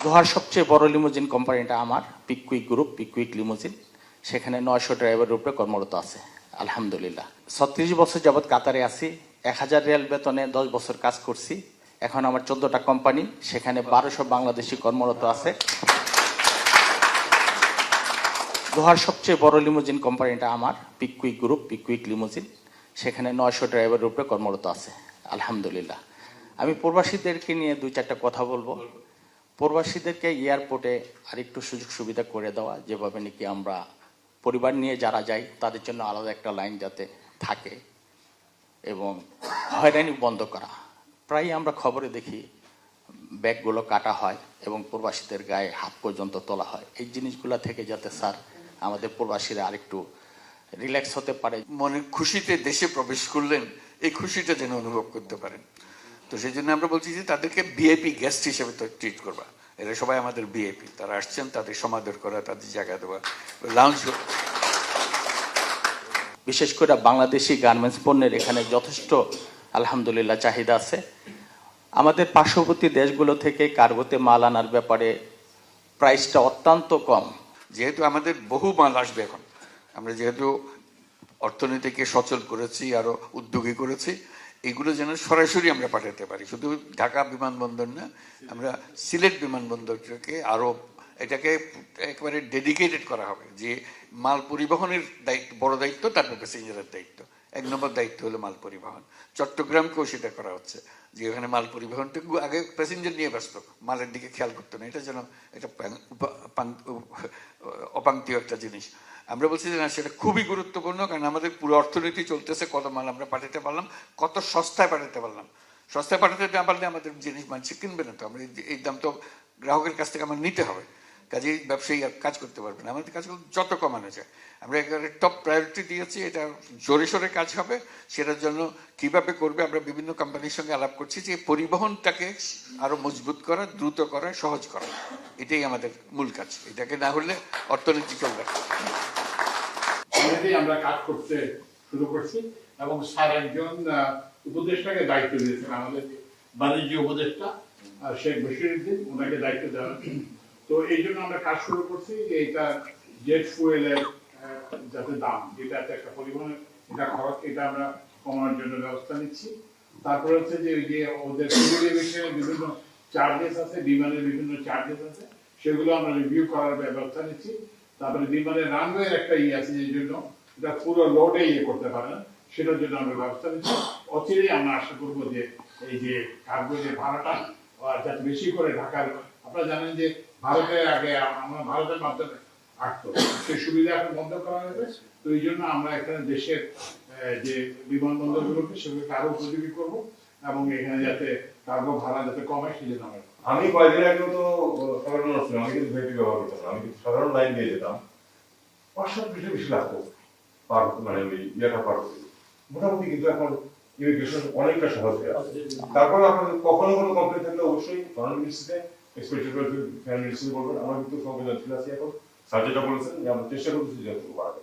দোহার সবচেয়ে বড় লিমুজিন কোম্পানিটা আমার পিকুইক গ্রুপ, পিকুইক লিমুজিন। সেখানে 900 ড্রাইভারের উপরে কর্মরত আছে আলহামদুলিল্লাহ। 36 বছর যাবৎ কাতারে আছি। 1000 রিয়াল বেতনে 10 বছর কাজ করছি। এখন আমার 14টা কোম্পানি, সেখানে 1200 বাংলাদেশি কর্মরত আছে। দোহার সবচেয়ে বড় লিমুজিন কোম্পানিটা আমার পিকুইক গ্রুপ, পিকুইক লিমুজিন। সেখানে 900 ড্রাইভারের উপরে কর্মরত আছে আলহামদুলিল্লাহ। আমি প্রবাসীদেরকে নিয়ে 2-4টা কথা বলবো। প্রবাসীদেরকে এয়ারপোর্টে আরেকটু সুযোগ সুবিধা করে দেওয়া, যেভাবে নাকি আমরা পরিবার নিয়ে যারা যাই তাদের জন্য আলাদা একটা লাইন যাতে থাকে, এবং হয়রানি বন্ধ করা। প্রায় আমরা খবরে দেখি ব্যাগগুলো কাটা হয় এবং প্রবাসীদের গায়ে হাত পর্যন্ত তোলা হয়। এই জিনিসগুলো থেকে যাতে স্যার আমাদের প্রবাসীরা আরেকটু রিল্যাক্স হতে পারে, মনের খুশিতে দেশে প্রবেশ করলেন, এই খুশিটা যেন অনুভব করতে পারেন। তো সেই জন্য আমরা বলছি যে তাদেরকে ভিআইপি গেস্ট হিসেবে তো ট্রিট করবা। এরা সবাই আমাদের ভিআইপি, তারা আসছেন, তাদের সমাদর করা, তাদের জায়গা দেওয়া, লাউঞ্জ। বিশেষ করে বাংলাদেশি গার্মেন্টস পণ্যের এখানে যথেষ্ট আলহামদুলিল্লাহ চাহিদা আছে। আমাদের পার্শ্ববর্তী দেশগুলো থেকে কার্গোতে মাল আনার ব্যাপারে প্রাইসটা অত্যন্ত কম। যেহেতু আমাদের বহু মাল আসবে এখন, আমরা যেহেতু অর্থনীতিকে সচল করেছি, আরো উদ্যোগী করেছি, এগুলো যেন সরাসরি আমরা পাঠাতে পারি। শুধু ঢাকা বিমানবন্দর না, আমরা সিলেট বিমানবন্দরটাকে আরো এটাকে একেবারে ডেডিকেটেড করা হবে যে মাল পরিবহনের দায়িত্ব, বড় দায়িত্ব, তারপর প্যাসেঞ্জারের দায়িত্ব। 1 নম্বর দায়িত্ব হলো মাল পরিবহন। চট্টগ্রামকেও সেটা করা হচ্ছে যে এখানে মাল পরিবহনটুকু আগে প্যাসেঞ্জার নিয়ে ব্যস্ত, মালের দিকে খেয়াল করতো না। এটা যেন এটা অপাঙ্ক্তীয় একটা জিনিস। আমরা বলছি যে না, সেটা খুবই গুরুত্বপূর্ণ, কারণ আমাদের পুরো অর্থনীতি চলতেছে, কত মাল আমরা পাঠাতে পারলাম, কত সস্তায় পাঠাতে পারলাম। সস্তায় পাঠাতে না পারলে আমাদের জিনিস মানুষ কিনবে না। তো আমরা এই দাম তো গ্রাহকের কাছ থেকে আমার নিতে হবে, কাজেই ব্যবসায়ী আর কাজ করতে পারবে না। আমাদের কাজগুলো যত কমানো যায় আমরা একেবারে টপ প্রায়োরিটি দিয়েছি। এটা জোরে সোরে কাজ হবে, সেটার জন্য কিভাবে করবে আমরা বিভিন্ন কোম্পানির সঙ্গে আলাপ করছি যে পরিবহনটাকে আরো মজবুত করা, দ্রুত করা, সহজ করা, এটাই আমাদের মূল কাজ। এটাকে না হলে অর্থনীতি চলবে। আমরা কাজ করতে শুরু করছি এবং স্যার একজন উপদেষ্টাকে দায়িত্ব দিয়েছেন, আমাদের বাণিজ্য উপদেষ্টা শেখ বশিরউদ্দিন, ওনাকে দায়িত্ব দেওয়া। তো এই জন্য আমরা কাজ শুরু করছি যে এটা জেট ফুয়েলের যাতে দাম, যেটা একটা পরিবহনের এটা খরচ, এটা আমরা কমানোর জন্য ব্যবস্থা নিচ্ছি। তারপরে হচ্ছে যে ওই যে ওদের সিভিল এভিয়েশনের বিভিন্ন চার্জেস আছে, বিমানের বিভিন্ন চার্জেস আছে, সেগুলো আমরা রিভিউ করার ব্যবস্থা নিচ্ছি। তারপরে বিমানের রানওয়ের একটা আছে, যে জন্য এটা পুরো লোডে করতে পারে না, সেটার জন্য আমরা ব্যবস্থা নিচ্ছি। অচিরেই আমরা আশা করবো যে এই যে কার্গো যে ভাড়াটা যাতে বেশি করে ঢাকার, আপনারা জানেন যে ভারতের আগে আমরা ভারতের মাধ্যমে আসতো, সেই সুবিধা এখন বন্ধ করা হবে। তো এই জন্য আমরা এখানে দেশের যে বিমানবন্দরগুলোকে সেগুলোকে আরো উপযোগী করবো এবং এখানে যাতে কার্গো ভাড়া যাতে কমে, সেই জন্য আমরা। আমি কয়েকদিন আগেও তো সাধারণ ছিলাম, আমি কিন্তু ভেপি ব্যবহার করতাম না, আমি কিন্তু সাধারণ লাইন দিয়ে যেতাম। 500 বেশি লাগতো পার, মানে ওই ইয়েটা পার করতে। মোটামুটি কিন্তু এখন ইমিগ্রেশন অনেকটা সহজ হয়ে আছে। তারপরে আপনাদের কখনো কোনো কমপ্লেন থাকলে অবশ্যই ফরেন মিনিস্ট্রিতে, স্পেশাল ফ্যান মিনিস্ট্রি বলবেন। আমার কিন্তু সংবেদনশীল আছি এখন। স্যার যেটা বলেছেন যে আমরা চেষ্টা করতেছি যতটুকু পারবো।